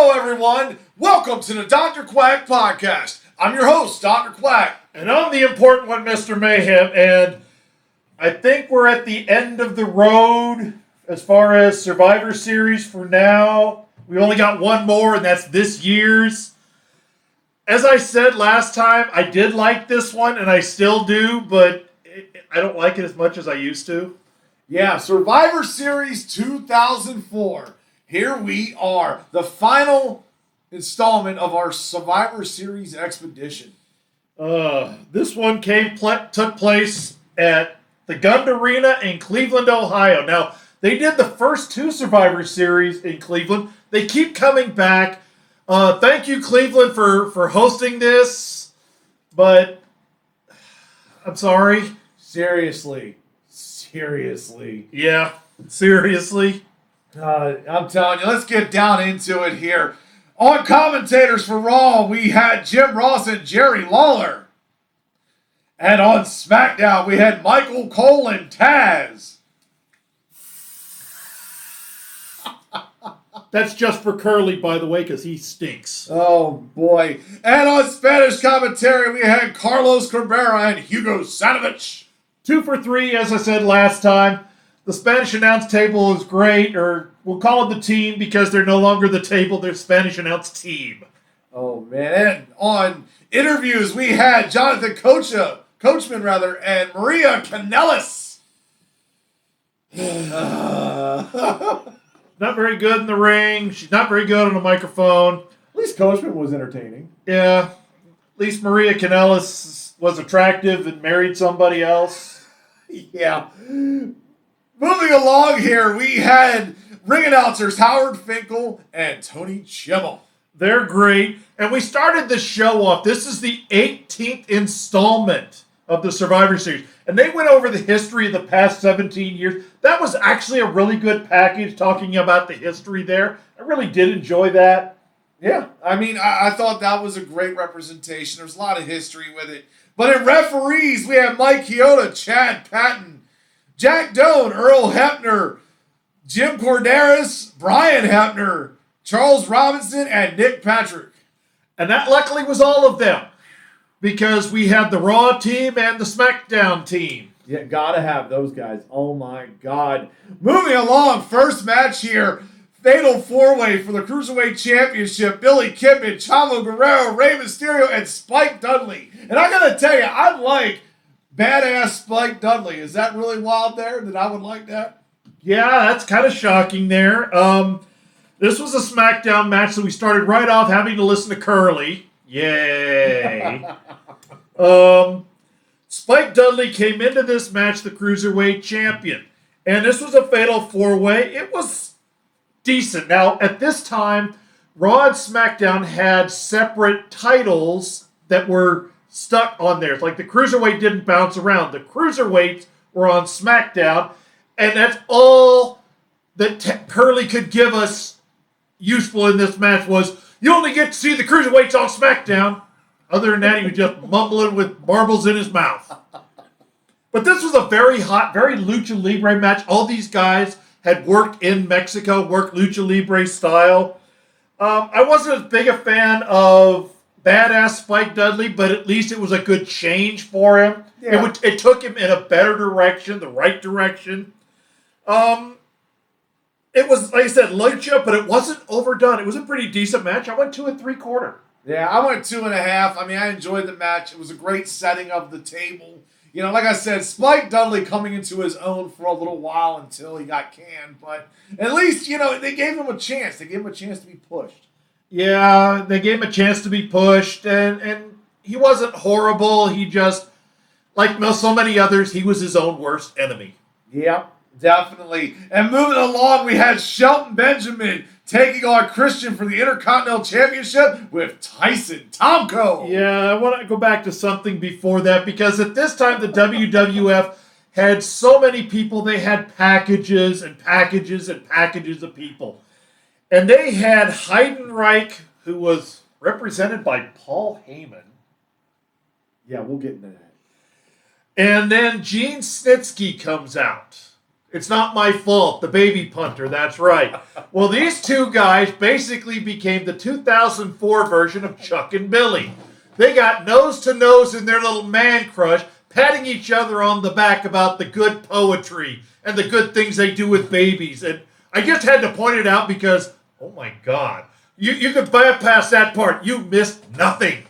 Hello, everyone. Welcome to the Dr. Quack Podcast. I'm your host, Dr. Quack. And I'm the important one, Mr. Mayhem. And I think we're at the end of the road as far as Survivor Series for now. We only got one more, and that's this year's. As I said last time, I did like this one, and I still do, but I don't like it as much as I used to. Yeah, Survivor Series 2004. Here we are, the final installment of our Survivor Series expedition. This one took place at the Gund Arena in Cleveland, Ohio. Now, they did the first two Survivor Series in Cleveland. They keep coming back. Thank you, Cleveland, for hosting this, but I'm sorry. Seriously. Yeah, seriously. I'm telling you, let's get down into it here. On commentators for Raw, we had Jim Ross and Jerry Lawler. And on SmackDown, we had Michael Cole and Taz. That's just for Curly, by the way, because he stinks. Oh, boy. And on Spanish commentary, we had Carlos Cabrera and Hugo Sanovich. 2 for 3, as I said last time. The Spanish announce table is great, or we'll call it the team because they're no longer the table, they're Spanish announce team. Oh, man. And on interviews, we had Jonathan Coachman, and Maria Kanellis. Not very good in the ring. She's not very good on the microphone. At least Coachman was entertaining. Yeah. At least Maria Kanellis was attractive and married somebody else. Yeah. Moving along here, we had ring announcers Howard Finkel and Tony Chimmel. They're great. And we started the show off. This is the 18th installment of the Survivor Series. And they went over the history of the past 17 years. That was actually a really good package talking about the history there. I really did enjoy that. Yeah, I mean, I thought that was a great representation. There's a lot of history with it. But in referees, we have Mike Chioda, Chad Patton, Jack Doan, Earl Hebner, Jim Corderas, Brian Hebner, Charles Robinson, and Nick Patrick. And that luckily was all of them, because we had the Raw team and the SmackDown team. Yeah, gotta have those guys. Oh my God. Moving along, first match here. Fatal 4-way for the Cruiserweight Championship. Billy Kidman, Chavo Guerrero, Rey Mysterio, and Spike Dudley. And I gotta tell you, I like badass Spike Dudley. Is that really wild there that I would like that? Yeah, that's kind of shocking there. This was a SmackDown match, so we started right off having to listen to Curly. Yay. Spike Dudley came into this match the Cruiserweight Champion. And this was a Fatal 4-way. It was decent. Now, at this time, Raw and SmackDown had separate titles that were stuck on there. It's like the Cruiserweight didn't bounce around. The Cruiserweights were on SmackDown, and that's all that Curly could give us useful in this match was you only get to see the Cruiserweights on SmackDown. Other than that, he was just mumbling with marbles in his mouth. But this was a very hot, very Lucha Libre match. All these guys had worked in Mexico, worked Lucha Libre style. I wasn't as big a fan of badass Spike Dudley, but at least it was a good change for him. Yeah. It took him in a better direction, the right direction. It was, like I said, Lucha, but it wasn't overdone. It was a pretty decent match. I went 2 3/4. Yeah, I went 2.5. I mean, I enjoyed the match. It was a great setting of the table. You know, like I said, Spike Dudley coming into his own for a little while until he got canned. But at least, you know, they gave him a chance. They gave him a chance to be pushed. Yeah, they gave him a chance to be pushed. And he wasn't horrible. He just, like so many others, he was his own worst enemy. Yeah, definitely. And moving along, we had Shelton Benjamin taking on Christian for the Intercontinental Championship with Tyson Tomko. Yeah, I want to go back to something before that because at this time the WWF had so many people. They had packages and packages and packages of people. And they had Heidenreich, who was represented by Paul Heyman. Yeah, we'll get into that. And then Gene Snitsky comes out. It's not my fault. The baby punter, that's right. Well, these two guys basically became the 2004 version of Chuck and Billy. They got nose to nose in their little man crush, patting each other on the back about the good poetry and the good things they do with babies. And I just had to point it out because, oh my God, you could bypass that part. You missed nothing.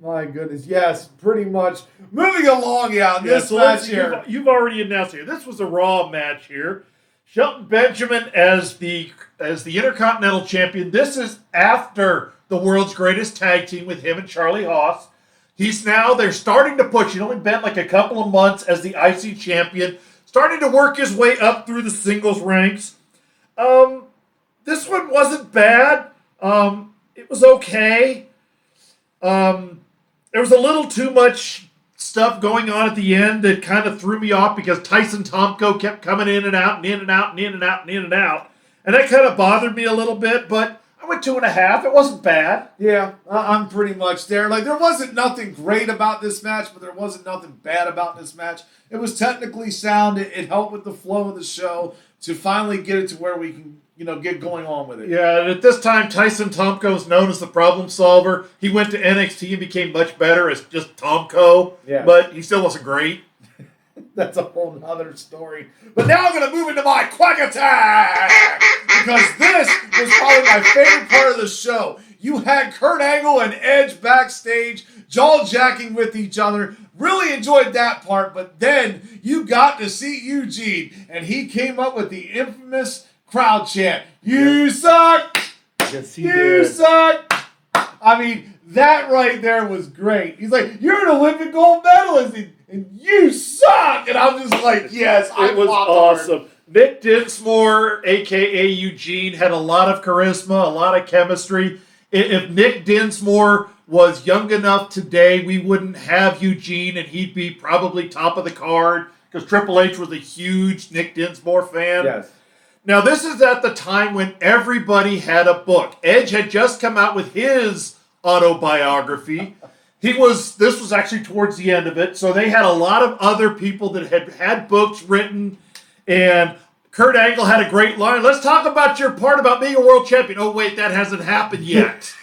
My goodness, yes, pretty much. Moving along, this match here. You've already announced here. This was a Raw match here. Shelton Benjamin as the Intercontinental Champion. This is after the World's Greatest Tag Team with him and Charlie Haas. They're starting to push. He'd only been like a couple of months as the IC Champion, starting to work his way up through the singles ranks. This one wasn't bad. It was okay. There was a little too much stuff going on at the end that kind of threw me off because Tyson Tomko kept coming in and out and in and out and in and out and in and out. And that kind of bothered me a little bit, but I went 2.5. It wasn't bad. Yeah, I'm pretty much there. Like, there wasn't nothing great about this match, but there wasn't nothing bad about this match. It was technically sound. It helped with the flow of the show to finally get it to where we can, get going on with it. Yeah, and at this time, Tyson Tomko is known as the problem solver. He went to NXT and became much better as just Tomko, but he still wasn't great. That's a whole nother story. But now I'm going to move into my Quack Attack! Because this was probably my favorite part of the show. You had Kurt Angle and Edge backstage, jaw-jacking with each other. Really enjoyed that part, but then you got to see Eugene, and he came up with the infamous crowd chant, "You suck! Yes, he you did. suck!" I mean, that right there was great. He's like, "You're an Olympic gold medalist, and you suck!" And I'm just like, yes, it was awesome. Nick Dinsmore, a.k.a. Eugene, had a lot of charisma, a lot of chemistry. If Nick Dinsmore was young enough today, we wouldn't have Eugene, and he'd be probably top of the card because Triple H was a huge Nick Dinsmore fan. Yes. Now, this is at the time when everybody had a book. Edge had just come out with his autobiography. This was actually towards the end of it, so they had a lot of other people that had books written, and Kurt Angle had a great line. "Let's talk about your part about being a world champion." Oh, wait, that hasn't happened yet.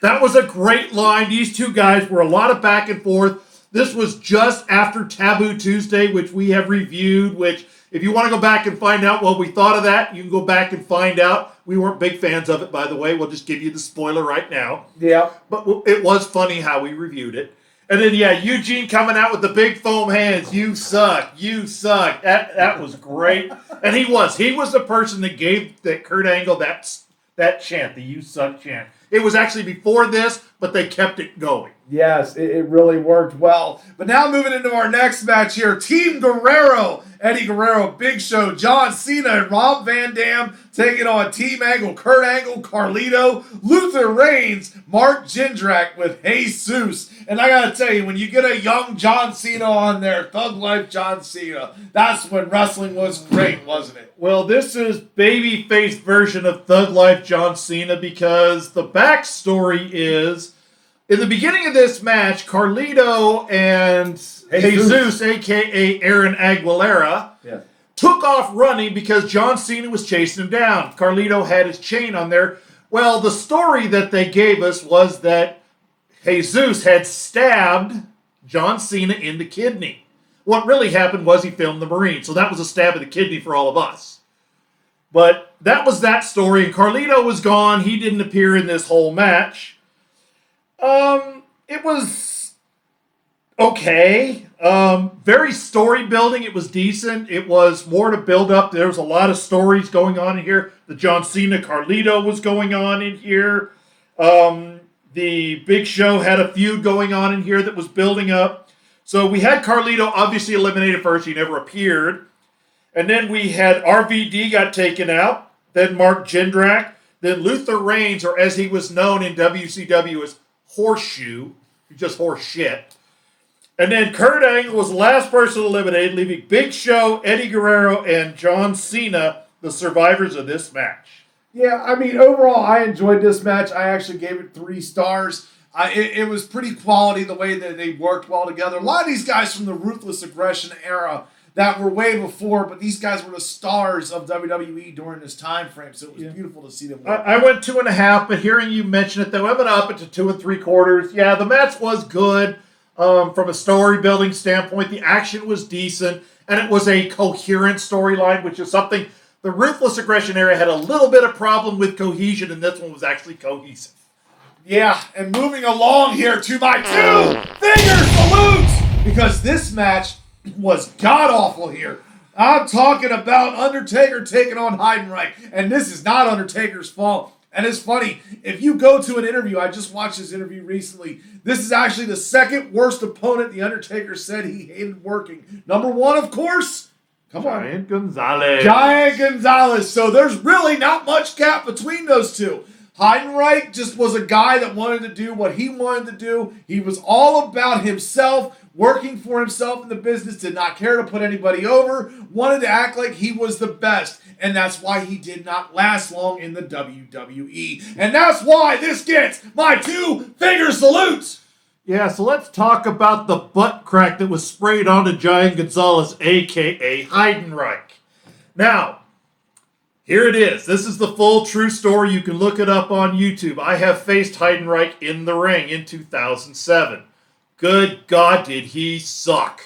That was a great line. These two guys were a lot of back and forth. This was just after Taboo Tuesday, which we have reviewed, which if you want to go back and find out what we thought of that, you can go back and find out. We weren't big fans of it, by the way. We'll just give you the spoiler right now. Yeah. But it was funny how we reviewed it. And then, Eugene coming out with the big foam hands. "You suck. You suck." That was great. And he was the person that gave that Kurt Angle that chant, the "You suck" chant. It was actually before this, but they kept it going. Yes, it really worked well. But now moving into our next match here, Team Guerrero, Eddie Guerrero, Big Show, John Cena, and Rob Van Dam taking on Team Angle, Kurt Angle, Carlito, Luther Reigns, Mark Jindrak with Jesus. And I gotta tell you, when you get a young John Cena on there, Thug Life John Cena, that's when wrestling was great, wasn't it? Well, this is babyface version of Thug Life John Cena because the backstory is, in the beginning of this match, Carlito and Jesus, a.k.a. Aaron Aguilera, took off running because John Cena was chasing him down. Carlito had his chain on there. Well, the story that they gave us was that Jesus had stabbed John Cena in the kidney. What really happened was he filmed the Marine, so that was a stab in the kidney for all of us. But that was that story, and Carlito was gone. He didn't appear in this whole match. It was okay. Very story building. It was decent. It was more to build up. There was a lot of stories going on in here. The John Cena Carlito was going on in here. The Big Show had a feud going on in here that was building up. So we had Carlito obviously eliminated first. He never appeared. And then we had RVD got taken out. Then Mark Jindrak. Then Luther Reigns, or as he was known in WCW as Horseshoe, just horse shit. And then Kurt Angle was the last person eliminated, leaving Big Show, Eddie Guerrero, and John Cena the survivors of this match. Yeah, I mean, overall, I enjoyed this match. I actually gave it 3 stars. It was pretty quality the way that they worked well together. A lot of these guys from the Ruthless Aggression era, that were way before, but these guys were the stars of WWE during this time frame, so it was beautiful to see them work. I went 2.5, but hearing you mention it, though, I went up it to 2 3/4. Yeah, the match was good from a story building standpoint. The action was decent, and it was a coherent storyline, which is something the Ruthless Aggression era had a little bit of problem with cohesion, and this one was actually cohesive. Yeah, and moving along here to my 2-finger salutes, because this match was god-awful here. I'm talking about Undertaker taking on Heidenreich, and this is not Undertaker's fault. And it's funny, if you go to an interview, I just watched this interview recently, this is actually the second worst opponent The Undertaker said he hated working. Number one, of course, Giant Gonzalez. Giant Gonzalez. So there's really not much gap between those two. Heidenreich just was a guy that wanted to do what he wanted to do. He was all about himself, working for himself in the business, did not care to put anybody over, wanted to act like he was the best. And that's why he did not last long in the WWE. And that's why this gets my 2-finger salutes. Yeah, so let's talk about the butt crack that was sprayed onto Giant Gonzalez, a.k.a. Heidenreich. Now, here it is. This is the full true story. You can look it up on YouTube. I have faced Heidenreich in the ring in 2007. Good God, did he suck.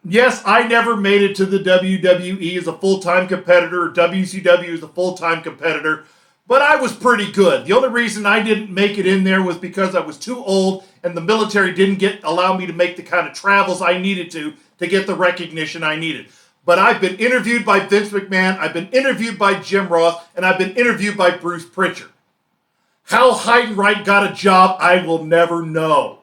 Yes, I never made it to the WWE as a full-time competitor or WCW as a full-time competitor, but I was pretty good. The only reason I didn't make it in there was because I was too old and the military didn't allow me to make the kind of travels I needed to get the recognition I needed. But I've been interviewed by Vince McMahon, I've been interviewed by Jim Ross, and I've been interviewed by Bruce Pritchard. How Heidenreich got a job, I will never know.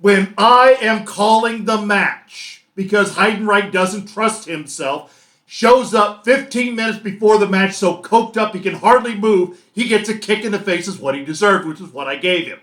When I am calling the match, because Heidenreich doesn't trust himself, shows up 15 minutes before the match so coked up he can hardly move, he gets a kick in the face is what he deserved, which is what I gave him.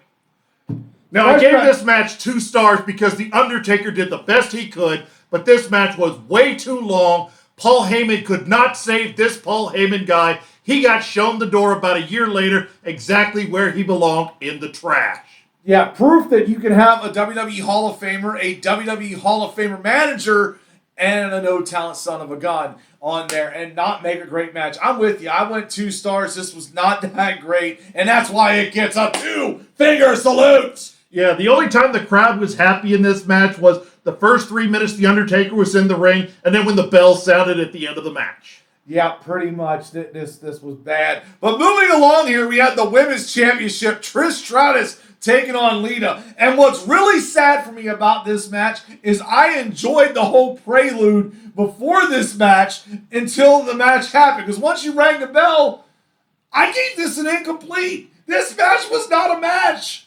Now, I gave this match 2 stars because The Undertaker did the best he could, but this match was way too long. Paul Heyman could not save this Paul Heyman guy. He got shown the door about a year later, exactly where he belonged, in the trash. Yeah, proof that you can have a WWE Hall of Famer, a WWE Hall of Famer manager, and a no-talent son of a gun on there and not make a great match. I'm with you. I went 2 stars. This was not that great, and that's why it gets a 2-finger salute. Yeah, the only time the crowd was happy in this match was the first 3 minutes The Undertaker was in the ring, and then when the bell sounded at the end of the match. Yeah, pretty much. This was bad. But moving along here, we had the Women's Championship. Trish Stratus taking on Lita. And what's really sad for me about this match is I enjoyed the whole prelude before this match until the match happened. Because once you rang the bell, I gave this an incomplete. This match was not a match.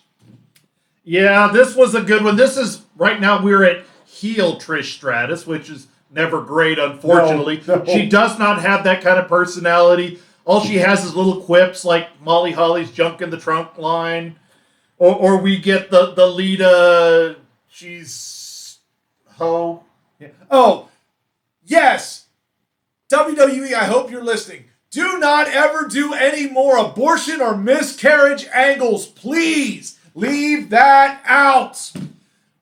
Yeah, this was a good one. This is, right now we're at heel Trish Stratus, which is never great, unfortunately. No. She does not have that kind of personality. All she has is little quips like Molly Holly's junk in the trunk line. Or we get the Lita, she's ho. Yeah. Oh, yes. WWE, I hope you're listening. Do not ever do any more abortion or miscarriage angles. Please leave that out.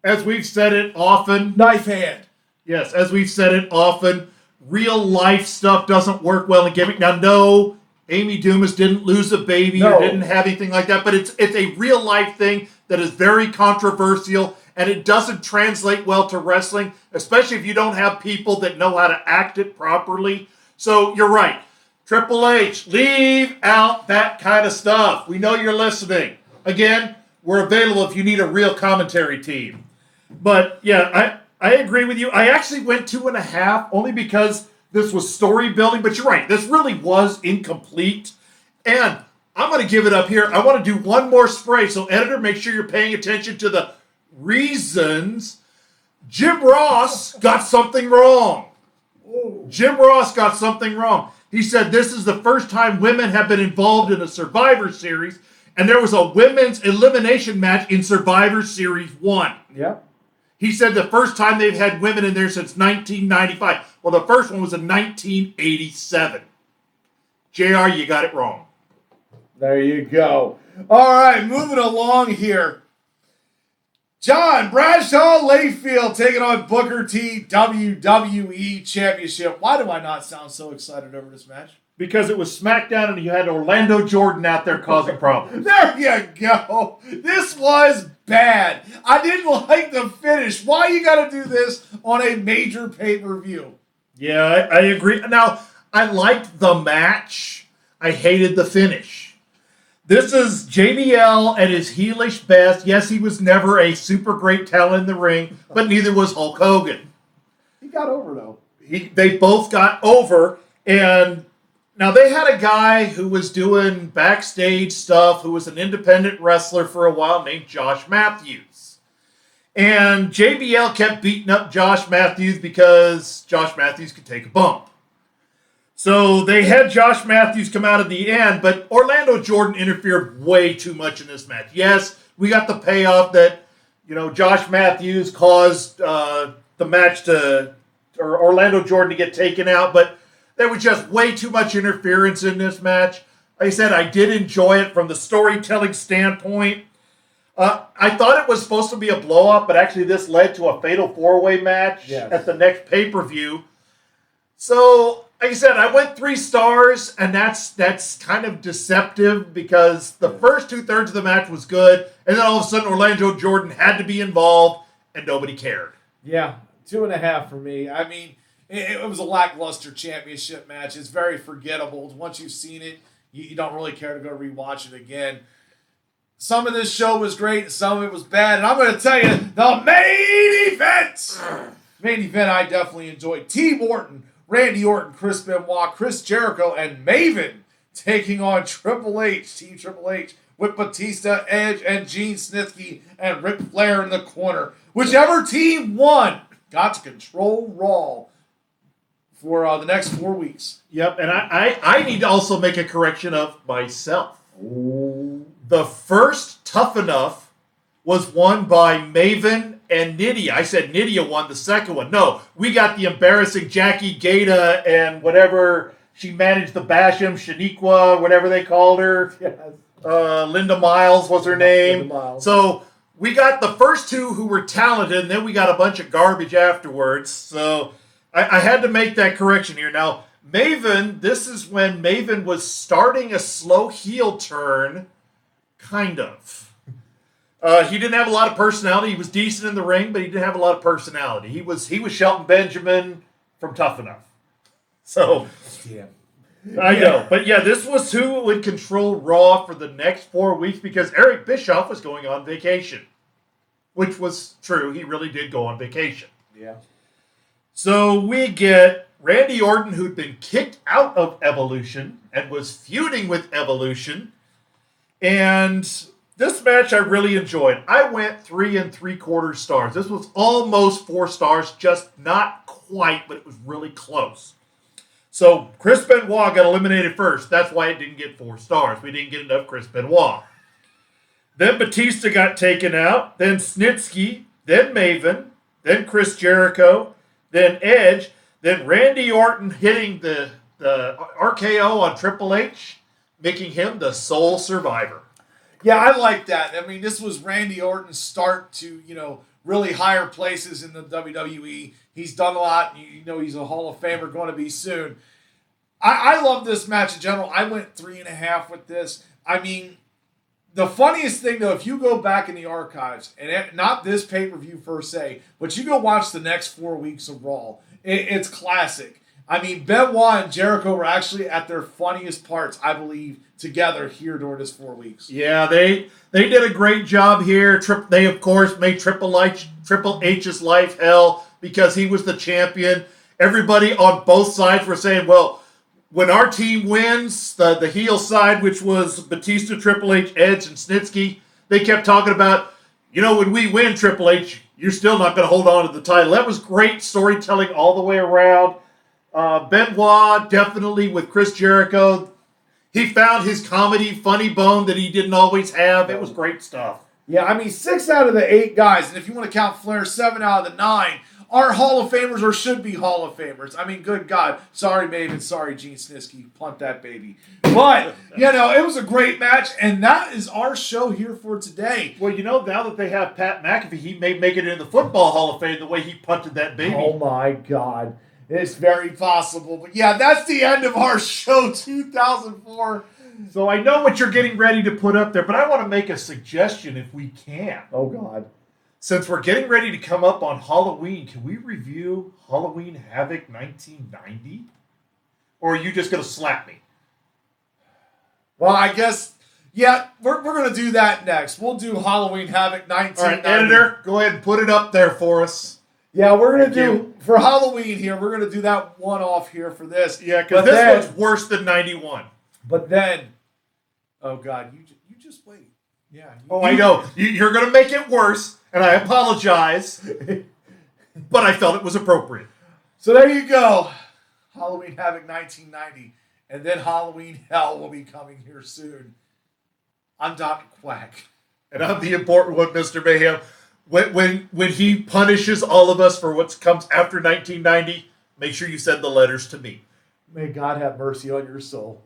As we've said it often. Knife hand. Yes, as we've said it often, real life stuff doesn't work well in gimmick. Now, no, Amy Dumas didn't lose a baby or didn't have anything like that, but it's a real life thing that is very controversial, and it doesn't translate well to wrestling, especially if you don't have people that know how to act it properly. So you're right. Triple H, leave out that kind of stuff. We know you're listening. Again, we're available if you need a real commentary team. But yeah, I agree with you. I actually went 2.5 only because this was story building, but you're right. This really was incomplete. And I'm going to give it up here. I want to do one more spray. So editor, make sure you're paying attention to the reasons. Jim Ross got something wrong. Jim Ross got something wrong. He said this is the first time women have been involved in a Survivor Series, and there was a women's elimination match in Survivor Series 1. Yep. He said the first time they've had women in there since 1995. Well, the first one was in 1987. JR, you got it wrong. There you go. All right, moving along here. John Bradshaw Layfield taking on Booker T WWE Championship. Why do I not sound so excited over this match? Because it was SmackDown and you had Orlando Jordan out there causing problems. There you go. This was bad. I didn't like the finish. Why you got to do this on a major pay-per-view? Yeah, I agree. Now, I liked the match. I hated the finish. This is JBL at his heelish best. Yes, he was never a super great talent in the ring, but neither was Hulk Hogan. He got over, though. They both got over, and now they had a guy who was doing backstage stuff, who was an independent wrestler for a while named Josh Matthews. And JBL kept beating up Josh Matthews because Josh Matthews could take a bump. So they had Josh Matthews come out at the end, but Orlando Jordan interfered way too much in this match. Yes, we got the payoff that, Josh Matthews caused the match or Orlando Jordan to get taken out, but there was just way too much interference in this match. Like I said, I did enjoy it from the storytelling standpoint. I thought it was supposed to be a blow-up, but actually this led to a fatal four-way match at the next pay-per-view. So, like I said, I went 3 stars, and that's kind of deceptive because the first 2/3 of the match was good, and then all of a sudden Orlando Jordan had to be involved, and nobody cared. Yeah, 2.5 for me. I mean, it was a lackluster championship match. It's very forgettable. Once you've seen it, you don't really care to go rewatch it again. Some of this show was great, some of it was bad, and I'm going to tell you, the main event! Main event I definitely enjoyed. T. Morton, Randy Orton, Chris Benoit, Chris Jericho, and Maven taking on Triple H, Team Triple H, with Batista, Edge, and Gene Snitsky, and Ric Flair in the corner. Whichever team won got to control Raw for the next 4 weeks. Yep, and I need to also make a correction of myself. Ooh. The first Tough Enough was won by Maven and Nydia. I said Nydia won the second one. No, we got the embarrassing Jackie Gata and whatever she managed to bash him, Shaniqua, whatever they called her. Yes. Linda Miles was her name. Miles. So we got the first 2 who were talented, and then we got a bunch of garbage afterwards. So I had to make that correction here. Now, Maven, this is when Maven was starting a slow heel turn, kind of. He didn't have a lot of personality. He was decent in the ring, but he didn't have a lot of personality. He was Shelton Benjamin from Tough Enough. So, yeah. I know. But yeah, this was who would control Raw for the next 4 weeks because Eric Bischoff was going on vacation. Which was true. He really did go on vacation. Yeah. So we get Randy Orton, who'd been kicked out of Evolution and was feuding with Evolution. And this match I really enjoyed. I went 3 3/4 stars. This was almost 4 stars, just not quite, but it was really close. So Chris Benoit got eliminated first. That's why it didn't get 4 stars. We didn't get enough Chris Benoit. Then Batista got taken out. Then Snitsky. Then Maven. Then Chris Jericho. Then Edge. Then Randy Orton hitting the RKO on Triple H, making him the sole survivor. Yeah, I like that. I mean, this was Randy Orton's start to, really higher places in the WWE. He's done a lot. He's a Hall of Famer, going to be soon. I love this match in general. I went 3.5 with this. I mean, the funniest thing, though, if you go back in the archives, and not this pay-per-view per se, but you go watch the next 4 weeks of Raw, it's classic. I mean, Benoit and Jericho were actually at their funniest parts, I believe, together here during this 4 weeks. Yeah, they did a great job here. They, of course, made Triple H's life hell because he was the champion. Everybody on both sides were saying, well, when our team wins, the heel side, which was Batista, Triple H, Edge, and Snitsky, they kept talking about, when we win, Triple H, you're still not going to hold on to the title. That was great storytelling all the way around. Benoit, definitely with Chris Jericho. He found his comedy funny bone that he didn't always have. It was great stuff. Yeah, I mean, 6 out of the 8 guys, and if you want to count Flair, 7 out of the 9, are Hall of Famers or should be Hall of Famers. I mean, good God. Sorry, Maven. Sorry, Gene Snitsky. Punt that baby. But, it was a great match, and that is our show here for today. Well, now that they have Pat McAfee, he may make it in the Football Hall of Fame the way he punted that baby. Oh, my God. It's very possible. But, yeah, that's the end of our show 2004. So I know what you're getting ready to put up there, but I want to make a suggestion if we can. Oh, God. Since we're getting ready to come up on Halloween, can we review Halloween Havoc 1990? Or are you just going to slap me? Well, I guess, yeah, we're going to do that next. We'll do Halloween Havoc 1990. All right, editor, go ahead and put it up there for us. Yeah, we're going to do, for Halloween here, we're going to do that one off here for this. Yeah, because this one's worse than 91. But then, oh, God, you just wait. Yeah. I know. You're going to make it worse, and I apologize, but I felt it was appropriate. So there you go. Halloween Havoc 1990. And then Halloween Hell will be coming here soon. I'm Dr. Quack. And I'm the important one, Mr. Mayhem. When he punishes all of us for what comes after 1990, make sure you send the letters to me. May God have mercy on your soul.